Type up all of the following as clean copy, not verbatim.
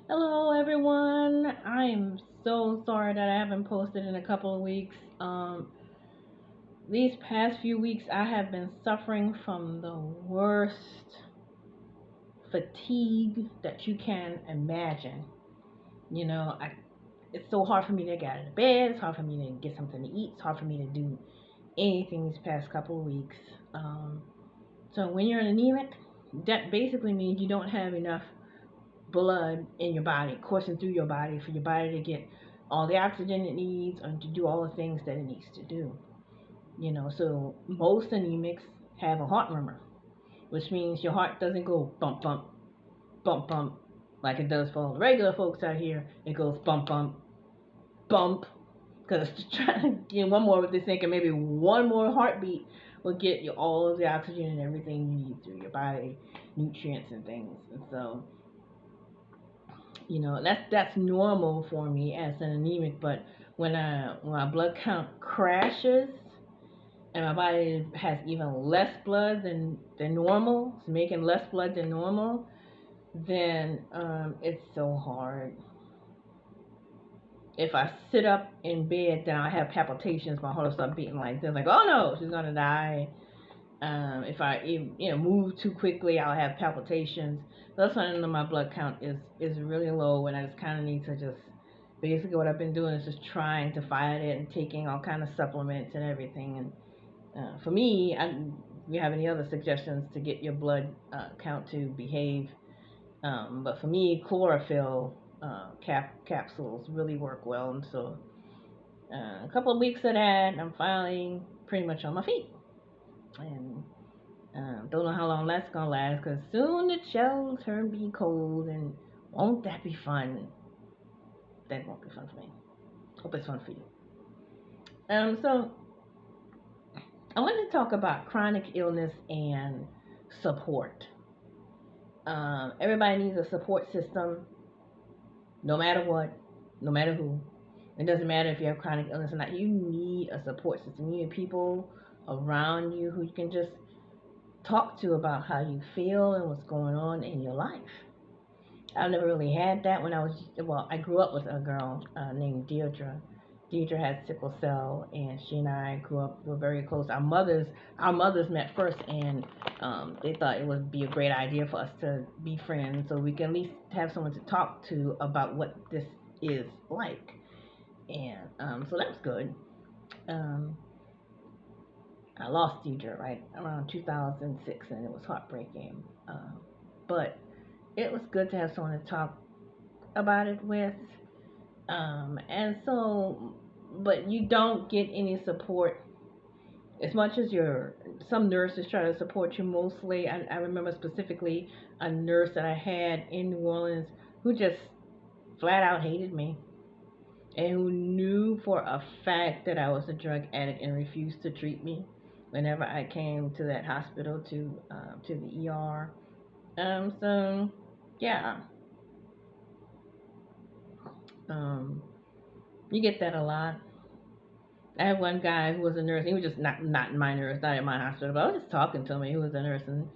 Hello, everyone. I'm so sorry that I haven't posted in a couple of weeks. These past few weeks, I have been suffering from the worst fatigue that you can imagine. It's so hard for me to get out of bed. It's hard for me to get something to eat. It's hard for me to do anything these past couple of weeks. Um, so when you're anemic, that basically means you don't have enough blood in your body, coursing through your body for your body to get all the oxygen it needs and to do all the things that it needs to do. So most anemics have a heart murmur, which means your heart doesn't go bump, bump, bump, bump like it does for all the regular folks out here. It goes bump, bump, bump, because it's trying to get one more with this thinking maybe one more heartbeat will get you all of the oxygen and everything you need through your body, nutrients and things. And so that's normal for me as an anemic. But when my blood count crashes and my body has even less blood than normal, it's making less blood than normal, then it's so hard. If I sit up in bed, then I have palpitations. My heart will start beating like this, like, oh no, she's gonna die. If I move too quickly, I'll have palpitations. That's when my blood count is really low, and I just kind of need to just basically what I've been doing is just trying to fight it and taking all kind of supplements and everything. And for me, do you have any other suggestions to get your blood count to behave? But for me, chlorophyll capsules really work well, and so a couple of weeks of that, I'm finally pretty much on my feet. And don't know how long that's gonna last, cause soon the shell turn be cold, and won't that be fun? That won't be fun for me. Hope it's fun for you. So I wanted to talk about chronic illness and support. Everybody needs a support system, no matter what, no matter who. It doesn't matter if you have chronic illness or not. You need a support system. You need people around you who you can just talk to about how you feel and what's going on in your life. I've never really had that when I grew up with a girl named Deirdre. Deirdre had sickle cell, and she and I grew up. We were very close. Our mothers met first, and they thought it would be a great idea for us to be friends, so we can at least have someone to talk to about what this is like. And so that was good. Um, I lost Deirdre right around 2006, and it was heartbreaking. But it was good to have someone to talk about it with. And so, but you don't get any support as much as some nurses try to support you mostly. I remember specifically a nurse that I had in New Orleans who just flat out hated me and who knew for a fact that I was a drug addict and refused to treat me whenever I came to that hospital to the ER. So yeah, um, you get that a lot. I had one guy who was a nurse. He was just not my nurse, not at my hospital, but I was just talking to him. He was a nurse, and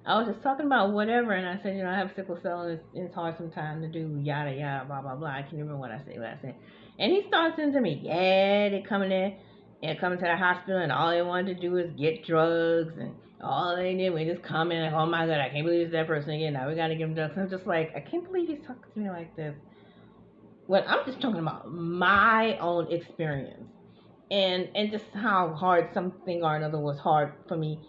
I was just talking about whatever. And I said, I have sickle cell, and it's hard sometimes to do yada yada blah blah blah. I can't remember what I said. And he starts into me, yeah, they coming in and coming to the hospital, and all they wanted to do is get drugs, and all they did was just come in like, oh my god, I can't believe it's that person again. Now we gotta give him drugs. And I'm just like, I can't believe he's talking to me like this. When I'm just talking about my own experience and just how hard something or another was hard for me.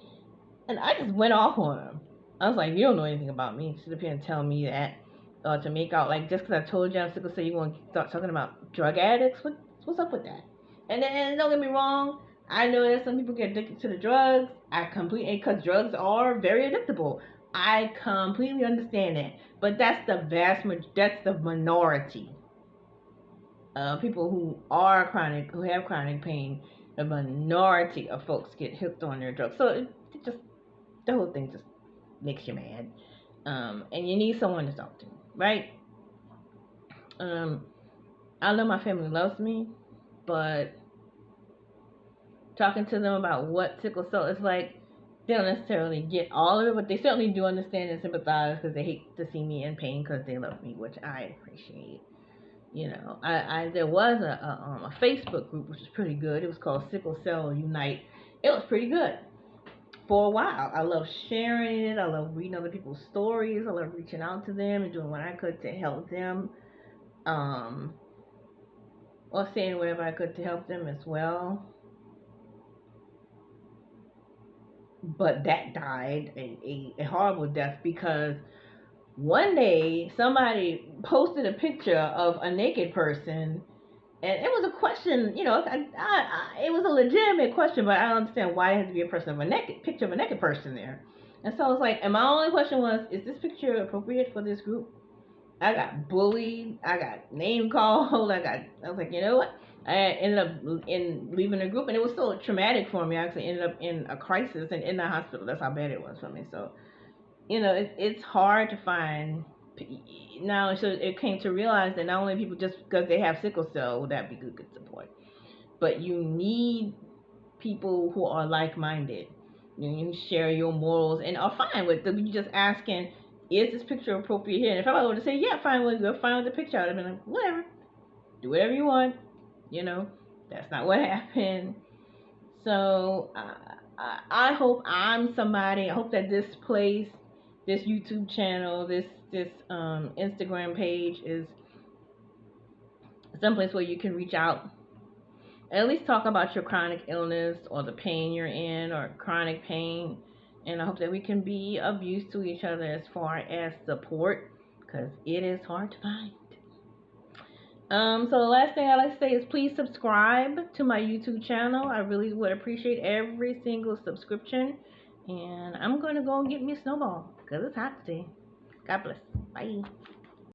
And I just went off on him. I was like, you don't know anything about me. Sit up here and tell me that. To make out, like, just because I told you I'm sick, say you want to start talking about drug addicts? What's up with that? And then, don't get me wrong, I know that some people get addicted to the drugs. I completely, because drugs are very addictable. I completely understand that. But that's the minority. People who have chronic pain, a minority of folks get hooked on their drugs. So it just the whole thing just makes you mad. And you need someone to talk to, right? Um, I know my family loves me, but talking to them about what sickle cell is like, they don't necessarily get all of it, but they certainly do understand and sympathize because they hate to see me in pain because they love me, which I appreciate. You know, I there was a Facebook group which was pretty good. It was called Sickle Cell Unite. It was pretty good for a while. I love sharing it. I love reading other people's stories. I love reaching out to them and doing what I could to help them, um, or saying whatever I could to help them as well. But that died a horrible death because one day somebody posted a picture of a naked person, and it was a question, you know, it was a legitimate question, but I don't understand why it had to be a person of a naked picture of a naked person there. And so I was like, and my only question was, is this picture appropriate for this group? I got bullied, I got name called, I was like, you know what? I ended up in leaving the group, and it was so traumatic for me. I actually ended up in a crisis and in the hospital. That's how bad it was for me. So, you know, it's hard to find now. So it came to realize that not only people just because they have sickle cell would that be good support, but you need people who are like-minded. You share your morals and are fine with them. You just asking, is this picture appropriate here? And if I were to say, yeah, fine with you, fine with the picture, I'd have been like, whatever, do whatever you want. You know, that's not what happened. So I hope I'm somebody. I hope that this place, this YouTube channel, this Instagram page is someplace where you can reach out, at least talk about your chronic illness or the pain you're in or chronic pain. And I hope that we can be of use to each other as far as support, because it is hard to find. So the last thing I'd like to say is please subscribe to my YouTube channel. I really would appreciate every single subscription. And I'm going to go and get me a snowball because it's hot today. God bless. Bye.